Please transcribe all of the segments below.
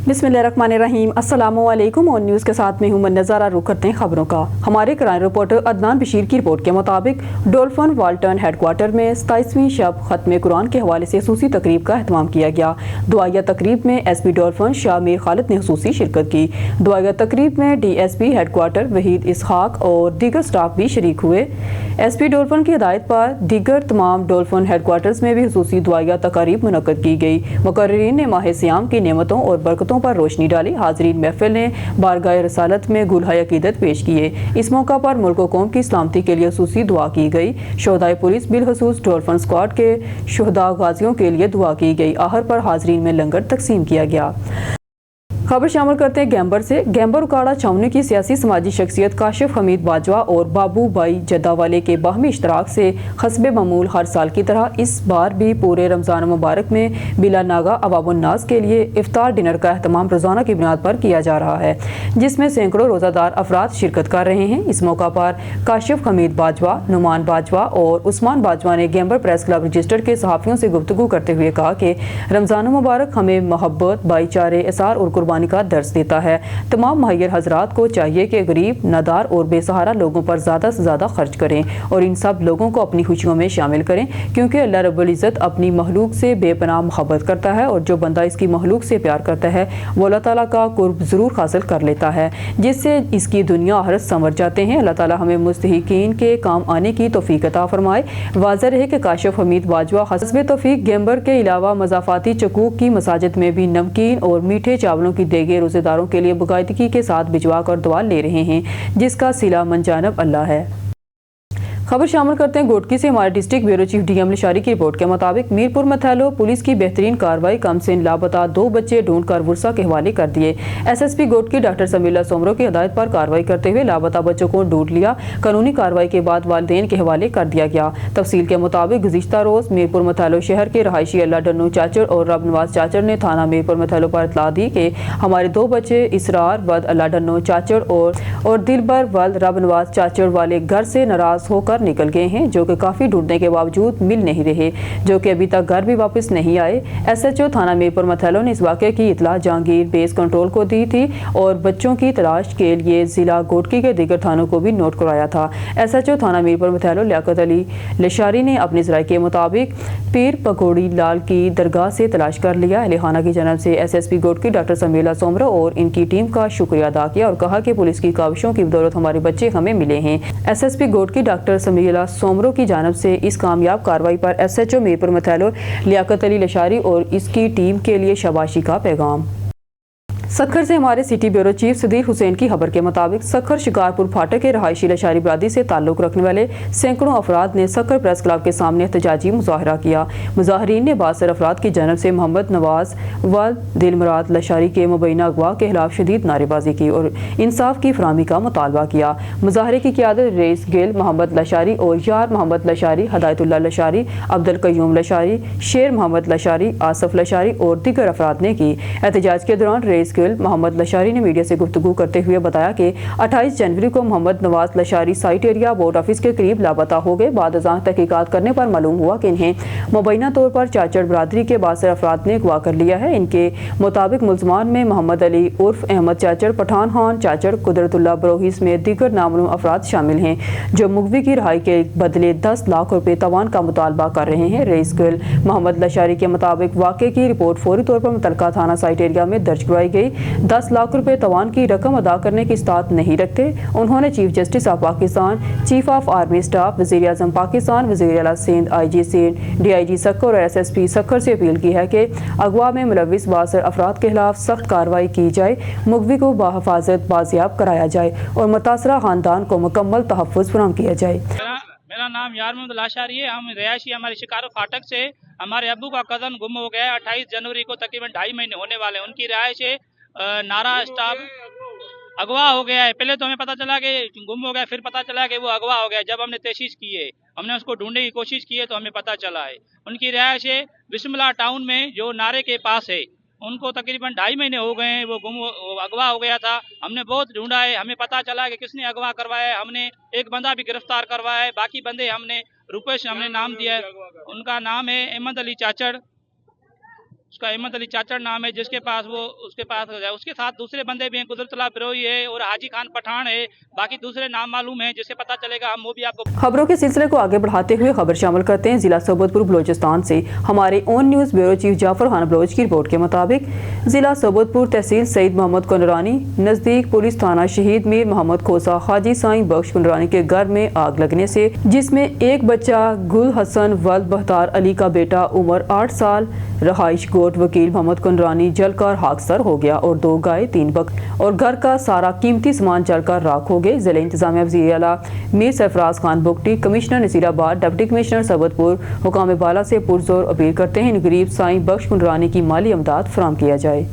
बिस्मिल्लाहिर्रहमानिर्रहीम। अस्सलामुअलैकुम और न्यूज़ के साथ में हूं मैं नज़ारा। रुख करते हैं खबरों का। हमारे क्राइम रिपोर्टर अदनान बशीर की रिपोर्ट के मुताबिक डोल्फन वाल्टन हेडक्वार्टर में 27वीं शब खत्म कुरान के हवाले से खसूसी तकरीब का अहतमाम किया गया। दुआया तकरीब में एसपी डोल्फन शाह मीर खालिद ने खसूसी शिरकत की। दुआया तकरीब में DSP हेडक्वार्टर वहीद इसहाक और दीगर स्टाफ भी शरीक हुए। SP डोल्फन की हिदायत पर दीगर तमाम डोल्फन हेडक्वार्टर्स में भी खसूसी दुआया तकारीब मुनक्कद की गई। मुकर्रिरीन ने माह सियाम की नेमतों और बरकतों पर रोशनी डाली। हाजरीन महफिल ने बारगाह रसालत में गुलहाय अकीदत पेश किए। इस मौका पर मुल्क व कौम की सलामती के लिए खसूसी दुआ की गई। शोहदाए पुलिस बिलखसूस डोल्फन स्क्वाड के शुहदा गाजियों के लिए दुआ की गई। आहर पर हाजरीन में लंगर तकसीम किया गया। खबर शामिल करते हैं गैम्बर से। गैम्बर उकाड़ा छावनी की सियासी समाजी शख्सियत काशिफ हमीद बाजवा और बाबू भाई जद्दावाले के बाहमी इश्तराक से हस्बे मामूल हर साल की तरह इस बार भी पूरे रमज़ान मुबारक में बिला नागा अवाबुन्नास के लिए इफ्तार डिनर का अहतमाम रोज़ाना की बुनियाद पर किया जा रहा है, जिसमें सैकड़ों रोज़ादार अफराद शिरकत कर रहे हैं। इस मौका पर काशिफ हमीद बाजवा, नुमान बाजवा और उस्मान बाजवा ने गैम्बर प्रेस क्लब रजिस्टर के सहाफ़ियों से गुफ्तगू करते हुए कहा कि रमज़ान मुबारक हमें मोहब्बत, भाईचारे, इसार और कुर्बानी का दर्स देता है। तमाम मुहैयर हजरात को चाहिए कि गरीब, नादार और बेसहारा लोगों पर ज़्यादा से ज़्यादा खर्च करें और इन सब लोगों को अपनी खुशियों में शामिल करें, क्योंकि अल्लाह रब्बुल इज़्ज़त अपनी मखलूक से बेपनाह मोहब्बत करता है और जो बंदा इसकी मखलूक से प्यार करता है वो अल्लाह ताला का कुर्ब ज़रूर हासिल कर लेता है, जिससे इसकी दुनिया आखिरत संवर जाते हैं। अल्लाह ताला हमें मुस्तहिकीन के काम आने की तौफीक अता फरमाए। वाज़ेह रहे कि काशिफ हमीद बाजवा हस्बे तौफीक गैम्बर के अलावा मज़ाफ़ाती चकूक की मसाजिद में भी नमकीन और मीठे चावलों की देगे रोज़ेदारों के लिए बाकायदगी के साथ भिजवा कर दुआ ले रहे हैं, जिसका सिला मंजानब अल्लाह है। खबर शामिल करते हैं गोटकी से। हमारे डिस्ट्रिक्ट ब्यूरो चीफ DM लिशारी की रिपोर्ट के मुताबिक मीरपुर मथैलो पुलिस की बेहतरीन कार्रवाई कमसिन लापता 2 बच्चे ढूंढ कर वर्सा के हवाले कर दिए। SSP गोटकी डॉक्टर समीला सोमरो की हिदायत पर कार्रवाई करते हुए लापता बच्चों को ढूंढ लिया। कानूनी कार्रवाई के बाद वालिदैन के हवाले कर दिया गया। तफसील के मुताबिक गुज़िश्ता रोज़ मीरपुर मथैलो शहर के रहायशी अल्लाह डन्नू चाचर और रब नवाज चाचर ने थाना मीरपुर मथैलो पर इतला दी कि हमारे 2 बच्चे इसरार वद अल्लाह डन्नू चाचर और दिलबर वद रब नवाज चाचर वाले घर से नाराज होकर निकल गए हैं, जो कि काफ़ी ढूंढने के बावजूद मिल नहीं रहे, जो कि अभी तक घर भी वापस नहीं आए। SHO थाना मीरपुर मथैलो ने इस वाक़े की इतला जहांगीर बेस कंट्रोल को दी थी और बच्चों की तलाश के लिए ज़िला गोटकी के दीगर थानों को भी नोट कराया था। SHO थाना मीरपुर मथैलो लियाकत अली लिशारी ने अपने ज़राए के मुताबिक पीर पकौड़ी लाल की दरगाह से तलाश कर लिया। अहले खाना की जानब से SSP गोटकी डॉक्टर समीला सोमरो और इनकी टीम का शुक्रिया अदा किया और कहा कि पुलिस की काविशों की बदौलत हमारे बच्चे हमें मिले हैं। SSP गोटकी डॉक्टर समीला सोमरो की जानब से इस कामयाब कार्रवाई पर SHO मीरपुर मथैलो लियाकत अली लिशारी और इसकी टीम के लिए शाबाशी का पैगाम। सखर से हमारे city bureau chief Sadyr Hussain की खबर के मुताबिक सखर शिकारपुर फाटक के रहायशी लशारी बरादरी से ताल्लुक़ रखने वाले सैकड़ों अफराद ने सखर प्रेस क्लब के सामने एहतजाजी मुजाहरा किया। मुजाहरीन ने बासर अफराद की जानब से मोहम्मद नवाज व दिलमराद लशारी के मुबैना अगवा के खिलाफ शदीद नारेबाजी की और इंसाफ की फराहमी का मुतालबा किया। मुजाहरे की क़ियादत रईस गिल मोहम्मद लशारी और यार मोहम्मद लशारी, हदायतुल्लाह लशारी, अब्दुल कयूम लशारी, शेर मोहम्मद लशारी, आसफ लशारी और दीगर अफराद ने की। एहतजाज के दौरान रईस मोहम्मद लशारी ने मीडिया से गुफ्तगू करते हुए बताया कि 28 जनवरी को Mohammad Nawaz Lashari site area board office के करीब लापता हो गए। बाद अज़ां तहकीकात करने पर मालूम हुआ कि इन्हें मुबैना तौर पर चाचड़ बरादरी के बासर अफराद ने अगवा कर लिया है। इनके मुताबिक मुलजमान में मोहम्मद अली उर्फ अहमद चाचड़, पठान खान चाचड़, कुदरतुल्लाह बरोही समेत दीगर नामलूम अफराद शामिल हैं, जो मुगवी की रहाई के बदले 10 लाख रुपये तवान का मुतालबा कर रहे हैं। रईस गिल मोहम्मद लशारी के मुताबिक वाक़े की रिपोर्ट फौरी तौर पर मुतलका थाना साइट एरिया में दर्ज करवाई गई। 10 लाख रुपए तवान की रकम अदा करने की इस्तात नहीं रखते। उन्होंने chief justice of Pakistan, chief of army staff, वज़ीर आज़म पाकिस्तान, वज़ीर आला सिंध, IG सिंध, DIG सखर और SSP सखर से अपील की है कि अगवा में मुलविस बासर अफराद के खिलाफ सख्त कार्रवाई की जाए, मुगवी को बाहिफाजत बाजियाब कराया जाए और मुतासरा खानदान को मुकम्मल तहफ़्फ़ुज़ फराहम किया जाए। मेरा नाम यार मोहम्मद लाशारी है। हम रिहायशी हमारे शिकारो फाटक से हमारे अब्बू का कज़न गुम हो गया है। 28 जनवरी को तकरीबन 2.5 महीने होने वाले हैं। उनकी रिहायश नारा स्टाफ अगवा हो गया है। पहले तो हमें पता चला कि गुम हो गया, फिर पता चला कि वो अगवा हो गया। जब हमने तहसीस की है, हमने उसको ढूंढने की कोशिश की है तो हमें पता चला है उनकी रिहायश है बिस्मिल्लाह टाउन में, जो नारे के पास है। उनको तकरीबन 2.5 महीने हो गए हैं, वो अगवा हो गया था। हमने बहुत ढूंढा है, हमें पता चला कि किसने अगवा करवाया है। हमने एक बंदा भी गिरफ्तार करवाया है, बाकी बंदे हमने रुपेश हमने नाम दिया है। उनका नाम है अहमद अली चाचड़, उसका अहमद अली चाचड़ नाम है, जिसके पास वो उसके पास है। उसके साथ दूसरे बंदे भी हैं, कुदरतुल्लाह बिरोई है और हाजी खान पठान है। बाकी दूसरे नाम मालूम है, जिससे पता चलेगा हम वो भी आपको। खबरों के सिलसिले को आगे बढ़ाते हुए खबर शामिल करते हैं जिला सोबतपुर बलोचिस्तान से। हमारे own news bureau chief Jafar Khan Baloch की रिपोर्ट के मुताबिक जिला सोबतपुर तहसील सईद मोहम्मद कुंडरानी नजदीक पुलिस थाना शहीद मीर मोहम्मद खोसा हाजी साईं बख्श कुंडरानी के घर में आग लगने से, जिसमें एक बच्चा गुल हसन वल्द बहतार अली का बेटा उम्र 8 साल रहाइश गोट वकील मोहम्मद कुंडरानी जलकर खाकसर हो गया और 2 गाय 3 बकरे और घर का सारा कीमती सामान जलकर राख हो गए। जिले इंतजामिया वज़ीर आला Mir Sarfaraz Khan Bugti, commissioner Nasirabad, deputy commissioner Sohbatpur हुकाम बाला से पुरजोर अपील करते हैं इन गरीब साईं बख्श कुंडरानी की माली इमदाद फराहम किया जाए।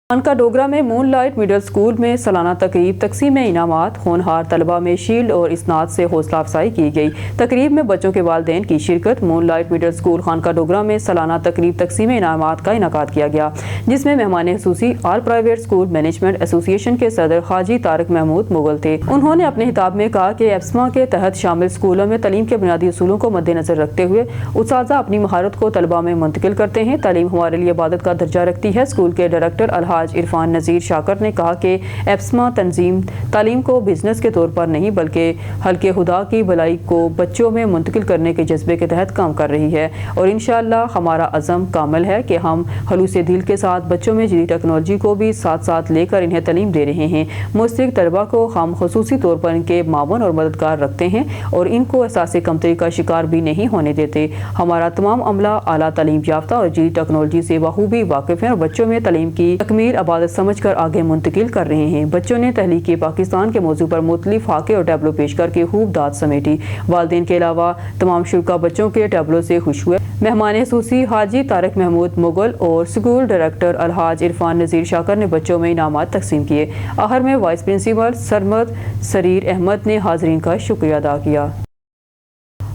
खानका डोगरा में मूनलाइट मिडिल स्कूल में सालाना तकरीब तकसीम इनामात, होनहार तलबा में शील्ड और इसनाद से हौसला अफजाई की गई। तकरीब में बच्चों के वालिदैन की शिरकत। मूनलाइट मिडिल स्कूल खानका डोगरा में सालाना तकरीब तकसीम इनामात का इनकाद किया गया, जिसमें मेहमान खुसूसी all private school management association के सदर हाजी तारिक महमूद मुगल थे। उन्होंने अपने खिताब में कहा कि एप्समा के तहत शामिल स्कूलों में तालीम के बुनियादी उसूलों को मद्देनजर रखते हुए उस्ताज़ा अपनी महारत को तलबा में मुंतकिल करते हैं। तालीम हमारे लिए इबादत का दर्जा रखती है। स्कूल के डायरेक्टर अलहाज इरफान नज़ीर शाकर ने कहा कि एप्समा तंजीम तालीम को बिजनेस के तौर पर नहीं बल्कि हल्के खुदा की भलाई को बच्चों में मुंतकिल करने के जज्बे के तहत काम कर रही है और इंशाअल्लाह हमारा अज़म कामिल है कि हम खलूस दिल के साथ बच्चों में जदीद टेक्नोलॉजी को भी साथ साथ लेकर इन्हें तालीम दे रहे हैं। मुस्तहिक तलबा को हम खुसूसी तौर पर इनके मावन और मददगार रखते हैं और इनको एहसास कमतरी का शिकार भी नहीं होने देते। हमारा तमाम अमला आला तालीम याफ्ता और जदीद टेक्नोलॉजी से बखूबी वाकिफ़ हैं और बच्चों में तालीम की तकमील आबादत समझकर आगे मुंतकिल कर रहे हैं। बच्चों ने तहलीक पाकिस्तान के मौजू पर मुख्तलिफ फाके और टैबलो पेश करके खूब दाद समेटी। वालिदैन के अलावा तमाम शुरा बच्चों के टैबलो से खुश हुए। मेहमान खुसूसी हाजी तारिक महमूद मुगल और स्कूल डायरेक्टर अलहाज इरफान नज़ीर शाकर ने बच्चों में इनामात तकसीम किए। आखिर में वाइस प्रिंसिपल सरमद सरीर अहमद ने हाजरीन का शुक्रिया अदा किया।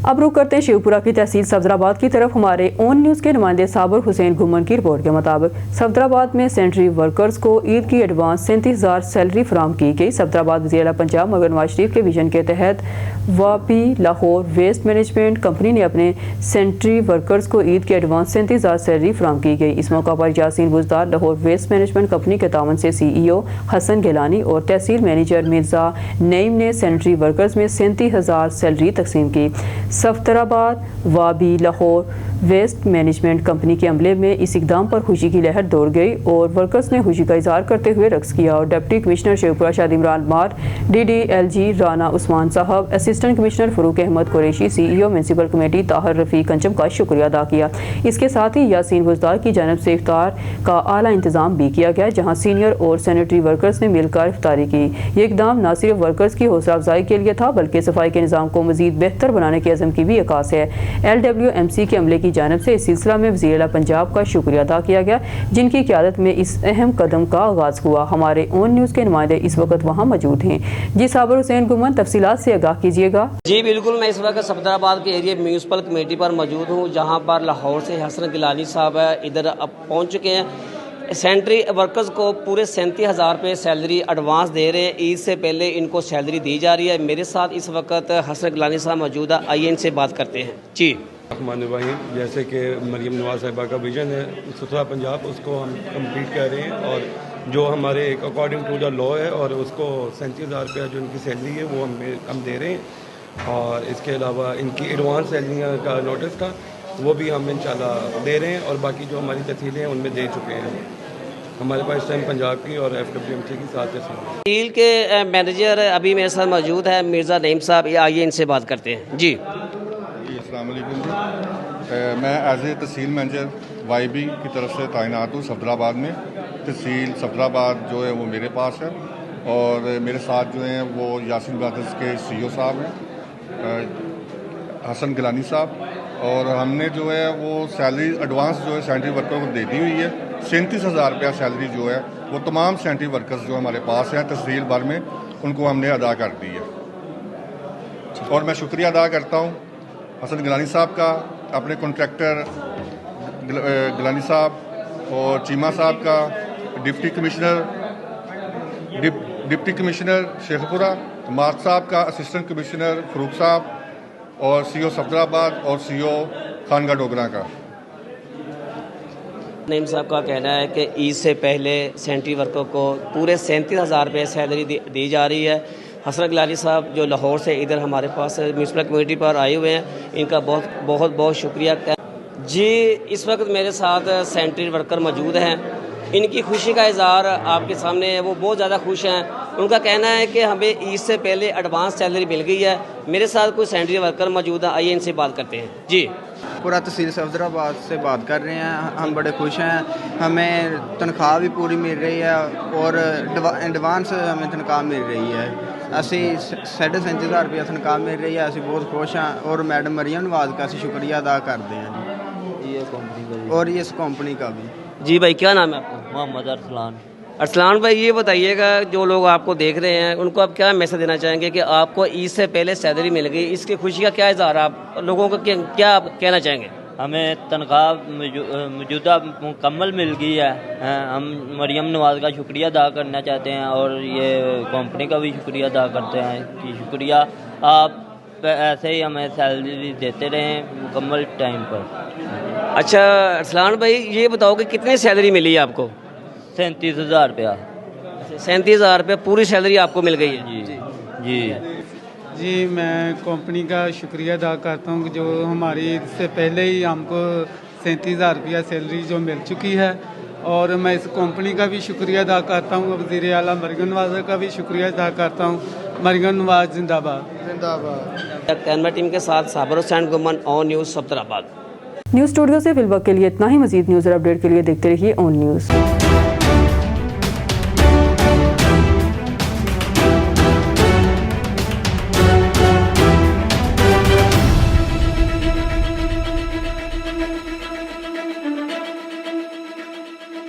अब रुक करते हैं शिवपुरा की तहसील सफदराबाद की तरफ। हमारे ओन न्यूज़ के नुमाइंदे साबर हुसैन घुमन की रिपोर्ट के मुताबिक सफदराबाद में सेंट्री वर्कर्स को ईद की एडवांस 37,000 सैलरी फराहम की गई। सफदराबाद वज़ीर आला पंजाब मगर नवाज शरीफ के विजन के तहत वापी लाहौर वेस्ट मैनेजमेंट कंपनी ने अपने सेंट्री वर्कर्स को ईद की एडवांस 37,000 सैलरी फराहम की गई। इस मौका पर Yasin Buzdar Lahore waste management company के तावन से CEO हसन गिलानी और तहसील मैनेजर मिर्जा नईम ने सेंट्री वर्कर्स में 37,000 सैलरी तकसीम की। Safdarabad वाबी Lahore waste management company के अमले में इस इकदाम पर खुशी की लहर दौड़ गई और वर्कर्स ने खुशी का इजहार करते हुए रक्स किया और डिप्टी कमिश्नर शिवपुरा शाद इमरान मार, DDLG राना उस्मान साहब, assistant commissioner Farooq Ahmed Qureshi, CEO municipal committee Tahir Rafiq कंचम का शुक्रिया अदा किया। इसके साथ ही यासीन बुजदार की जानब से इफ्तार का आला इंतजाम भी किया गया, जहाँ सीनियर और सैनिटरी वर्कर्स ने मिलकर इफ्तारी की। ये इकदाम न सिर्फ वर्कर्स की हौसला अफजाई के लिए था बल्कि सफाई के निज़ाम को मज़ीद बेहतर बनाने के अज़म की भी अकास है। LWMC के अमले की जानब से इस सिलसिला में वज़ीर आला पंजाब का शुक्रिया अदा किया गया, जिनकी क़यादत में इस अहम कदम का आगाज़ हुआ। हमारे ओन न्यूज़ के नुमाइंदे इस वक्त वहाँ मौजूद हैं। जी साबर हुसैन गुमन तफसीलात से आगाह कीजिएगा। जी बिल्कुल, मैं इस वक्त सफदराबाद के एरिया म्यूनसिपल कमेटी पर मौजूद हूँ, जहाँ पर लाहौर से हसन गिलानी साहब इधर अब पहुँच चुके हैं। सेंट्री वर्कर्स को पूरे 37,000 रुपये सैलरी एडवांस दे रहे हैं। ईद से पहले इनको सैलरी दी जा रही है। मेरे साथ इस वक्त हसन गिलानी साहब मौजूद है, आइए इनसे बात करते हैं। जी जैसे कि मरियम नवाज साहिबा का विजन है सुथरा पंजाब, उसको हम कंप्लीट कर रहे हैं और जो हमारे अकॉर्डिंग टू द लॉ है और उसको 37,000 रुपया जो इनकी सैलरी है वो हम दे रहे हैं और इसके अलावा इनकी एडवांस सैलरी का नोटिस था वो भी हम इंशाल्लाह दे रहे हैं और बाकी जो हमारी तहसीलें हैं उनमें दे चुके हैं। हमारे पास इस टाइम पंजाब की और FWMC की 7 तहसील के मैनेजर अभी मेरे साथ मौजूद है मिर्ज़ा नईम साहब, आइए इनसे बात करते हैं। जी अस्सलाम वालेकुम जी, मैं as a tehsil manager YB की तरफ से तैनात हूँ सफदराबाद में। तहसील सफदराबाद जो है वो मेरे पास है और मेरे साथ जो हैं वो यासीन ब्रदर्स के CEO साहब हैं, हसन गिलानी साहब, और हमने जो है वो सैलरी एडवांस जो है सैनिटरी वर्कर को दे दी हुई है। 37,000 रुपया सैलरी जो है वो तमाम सैनिटरी वर्कर्स जो हमारे पास हैं तहसील भर में उनको हमने अदा कर दी है। और मैं शुक्रिया अदा करता हूँ हसन गिलानी साहब का, अपने कॉन्ट्रैक्टर गिलानी साहब और चीमा साहब का, डिप्टी कमिश्नर शेखपुरा मार्च साहब का, असिस्टेंट कमिश्नर फरूक साहब और CEO सफदराबाद और CEO खानका डोगरा का। नईम साहब का कहना है कि ईद से पहले सैनिटरी वर्कर को पूरे 37,000 रुपये सैलरी दी जा रही है। हसरत गिलानी साहब जो लाहौर से इधर हमारे पास म्यूनसिपल कमेटी पर आए हुए हैं, इनका बहुत बहुत शुक्रिया। जी, इस वक्त मेरे साथ सैनिटरी वर्कर मौजूद हैं। इनकी खुशी का इज़हार आपके सामने है, वो बहुत ज़्यादा खुश हैं। उनका कहना है कि हमें ईद से पहले एडवांस सैलरी मिल गई है। मेरे साथ कोई सैनिटरी वर्कर मौजूद है, आइए इनसे बात करते हैं। जी, पूरा तहसील सफदराबाद से बात कर रहे हैं। हम बड़े खुश हैं, हमें तनख्वाह भी पूरी मिल रही है और एडवांस हमें तनख्वाह मिल रही है। असी 37,500 रुपया तनख्वाह मिल रही है, असी बहुत खुश हैं और मैडम मरियम नवाज का असी शुक्रिया अदा करते हैं जी, ये कंपनी और इस कंपनी का भी। जी भाई, क्या नाम है आपका? मोहम्मद अरसलान। अरसलान भाई, ये बताइएगा, जो लोग आपको देख रहे हैं उनको आप क्या मैसेज देना चाहेंगे कि आपको ईद से पहले सैलरी मिल गई, इसकी खुशी का क्या इज़हार आप लोगों को क्या आप कहना चाहेंगे? हमें तनख्वाह मौजूदा मुकम्मल मिल गई है। हम मरियम नवाज का शुक्रिया अदा करना चाहते हैं और ये कंपनी का भी शुक्रिया अदा करते हैं कि शुक्रिया, आप ऐसे ही हमें सैलरी देते रहें मुकम्मल टाइम पर। अच्छा अरसलान भाई, ये बताओ कि कितनी सैलरी मिली है आपको? 37,000 रुपया। 37,000 रुपये पूरी सैलरी आपको मिल गई है? जी जी जी, मैं कंपनी का शुक्रिया अदा करता हूँ कि जो हमारी इससे पहले ही हमको 37,000 रुपया सैलरी जो मिल चुकी है, और मैं इस कंपनी का भी शुक्रिया अदा करता हूँ। वज़ीर आला मरियम नवाज का भी शुक्रिया अदा करता हूँ। मरियम नवाज जिंदाबाद जिंदाबाद। कैमरा टीम के साथ साबर Hussain गुमन, on news Safdarabad. News studio से फिलवक्त के लिए इतना ही। मजीद न्यूज़ और अपडेट के लिए देखते रहिए ऑन न्यूज़।